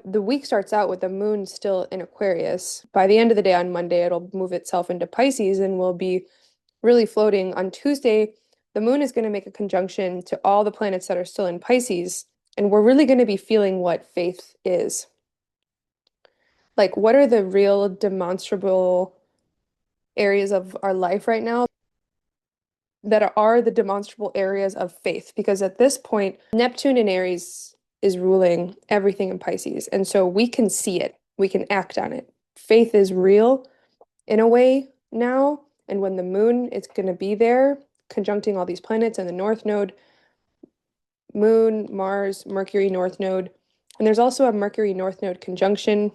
The week starts out with the moon still in Aquarius. By the end of the day on Monday, it'll move itself into Pisces and will be really floating. On Tuesday, the moon is going to make a conjunction to all the planets that are still in Pisces, and we're really going to be feeling what faith is. Like, what are the real demonstrable areas of our life right now that are the demonstrable areas of faith? Because at this point, Neptune in Aries is ruling everything in Pisces. And so we can see it, we can act on it. Faith is real in a way now. And when the moon is going to be there, conjuncting all these planets and the North Node, Moon, Mars, Mercury, North Node. And there's also a Mercury North Node conjunction,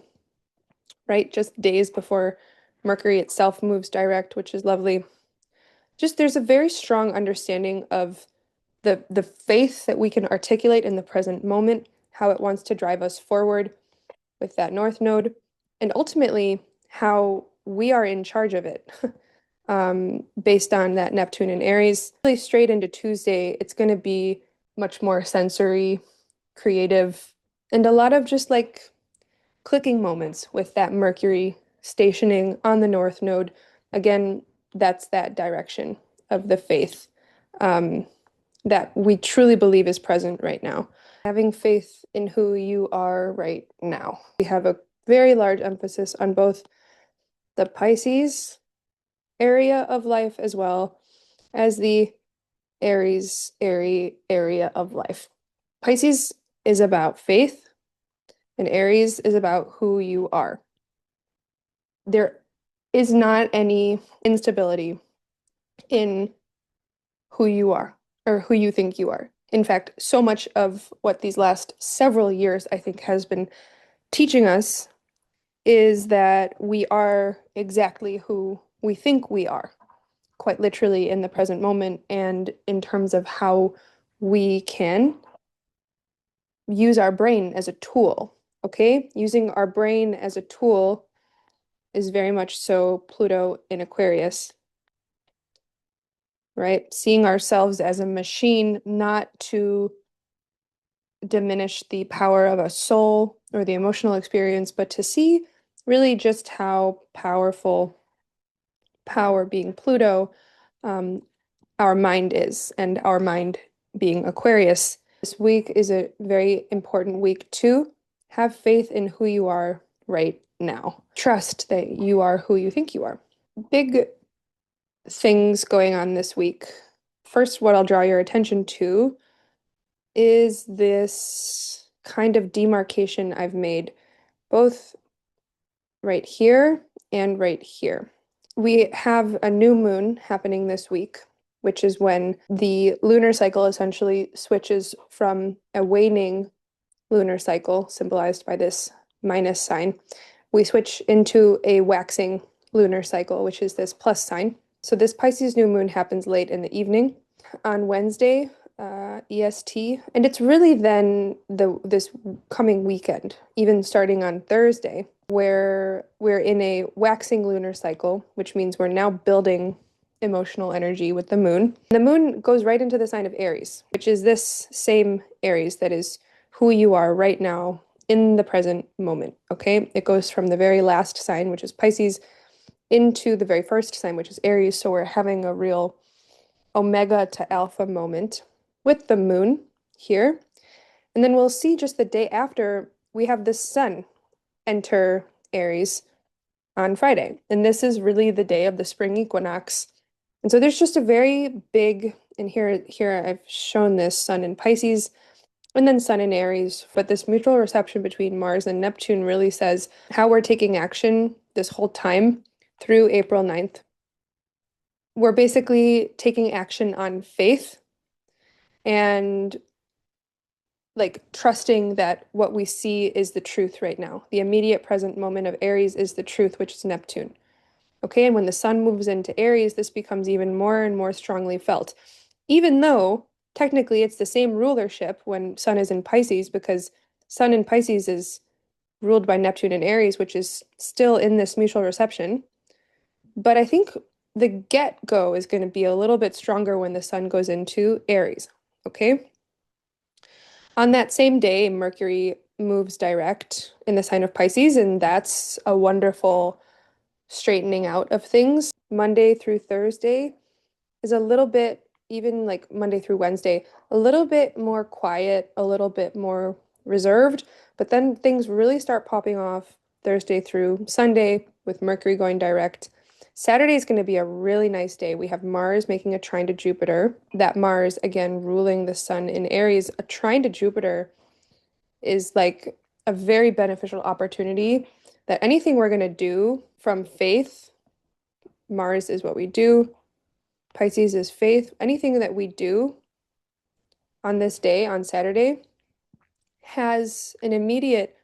right? Just days before Mercury itself moves direct, which is lovely. Just there's a very strong understanding of the faith that we can articulate in the present moment, how it wants to drive us forward with that North Node, and ultimately how we are in charge of it. Based on that Neptune in Aries. Really straight into Tuesday, it's going to be much more sensory, creative, and a lot of just like clicking moments with that Mercury stationing on the North Node. Again, that's that direction of the faith that we truly believe is present right now. Having faith in who you are right now. We have a very large emphasis on both the Pisces area of life as well as the Aries area of life. Pisces is about faith, and Aries is about who you are. There is not any instability in who you are or who you think you are. In fact, so much of what these last several years, I think, has been teaching us is that we are exactly who we think we are, quite literally in the present moment, and in terms of how we can use our brain as a tool. Okay? Using our brain as a tool is very much so Pluto in Aquarius, right? Seeing ourselves as a machine, not to diminish the power of a soul or the emotional experience, but to see really just how powerful, power being Pluto, our mind is, and our mind being Aquarius. This week is a very important week to have faith in who you are right now. Trust that you are who you think you are. Big things going on this week. First, what I'll draw your attention to is this kind of demarcation I've made, both right here and right here. We have a new moon happening this week, which is when the lunar cycle essentially switches from a waning lunar cycle, symbolized by this minus sign. We switch into a waxing lunar cycle, which is this plus sign. So this Pisces new moon happens late in the evening on Wednesday, EST, and it's really then this coming weekend, even starting on Thursday, where we're in a waxing lunar cycle, which means we're now building emotional energy with the moon. The moon goes right into the sign of Aries, which is this same Aries that is who you are right now in the present moment, okay? It goes from the very last sign, which is Pisces, into the very first sign, which is Aries. So we're having a real omega to alpha moment with the moon here. And then we'll see just the day after we have the sun enter Aries on Friday. And this is really the day of the spring equinox. And so there's just a very big, and here I've shown this sun in Pisces and then sun in Aries, but this mutual reception between Mars and Neptune really says how we're taking action this whole time through April 9th. We're basically taking action on faith and like trusting that what we see is the truth right now. The immediate present moment of Aries is the truth, which is Neptune. Okay, and when the sun moves into Aries, this becomes even more and more strongly felt. Even though technically it's the same rulership when sun is in Pisces, because sun in Pisces is ruled by Neptune in Aries, which is still in this mutual reception. But I think the get-go is going to be a little bit stronger when the sun goes into Aries, okay? On that same day, Mercury moves direct in the sign of Pisces, and that's a wonderful straightening out of things. Monday through Thursday is a little bit, even like Monday through Wednesday, a little bit more quiet, a little bit more reserved, but then things really start popping off Thursday through Sunday with Mercury going direct. Saturday is going to be a really nice day. We have Mars making a trine to Jupiter. That Mars, again, ruling the sun in Aries, a trine to Jupiter is like a very beneficial opportunity that anything we're going to do from faith, Mars is what we do, Pisces is faith, anything that we do on this day, on Saturday, has an immediate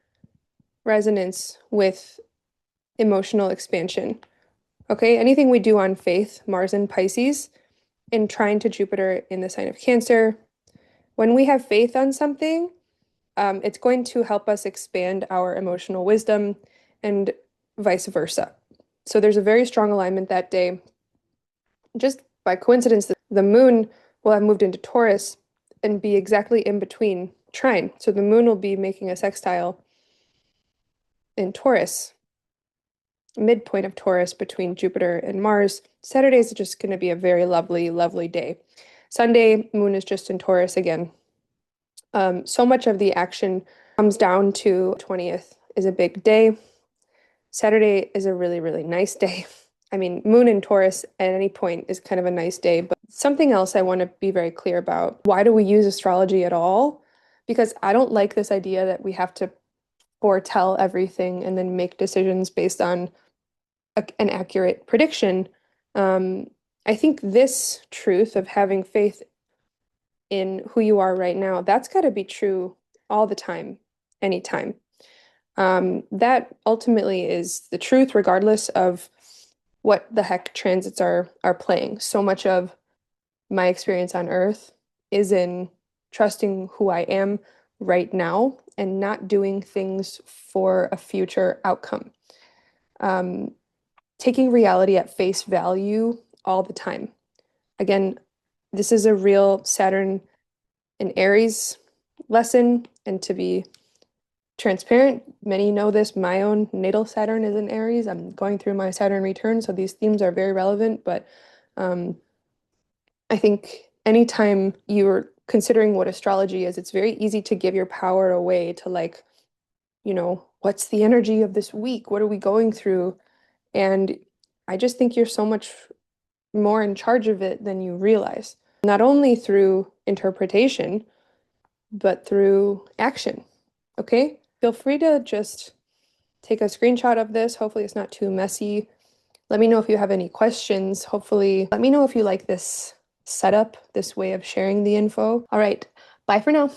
resonance with emotional expansion. Okay, anything we do on faith, Mars and Pisces, in trine to Jupiter in the sign of Cancer, when we have faith on something, it's going to help us expand our emotional wisdom and vice versa. So there's a very strong alignment that day. Just by coincidence, the moon will have moved into Taurus and be exactly in between trine. So the moon will be making a sextile in Taurus, midpoint of Taurus between Jupiter and Mars. Saturday is just going to be a very lovely, lovely day. Sunday, moon is just in Taurus again. So much of the action comes down to 20th is a big day. Saturday is a really, really nice day. I mean, moon in Taurus at any point is kind of a nice day, but something else I want to be very clear about. Why do we use astrology at all? Because I don't like this idea that we have to foretell everything and then make decisions based on an accurate prediction. I think this truth of having faith in who you are right now, that's got to be true all the time, anytime. That ultimately is the truth, regardless of what the heck transits are playing. So much of my experience on Earth is in trusting who I am right now and not doing things for a future outcome. Taking reality at face value all the time. Again, this is a real Saturn in Aries lesson, and to be transparent, many know this. My own natal Saturn is in Aries. I'm going through my Saturn return, so these themes are very relevant, but I think anytime you're considering what astrology is, it's very easy to give your power away to like, what's the energy of this week? What are we going through? And I just think you're so much more in charge of it than you realize, not only through interpretation, but through action. Okay? Feel free to just take a screenshot of this. Hopefully, it's not too messy. Let me know if you have any questions. Hopefully, let me know if you like this setup, this way of sharing the info. All right, bye for now.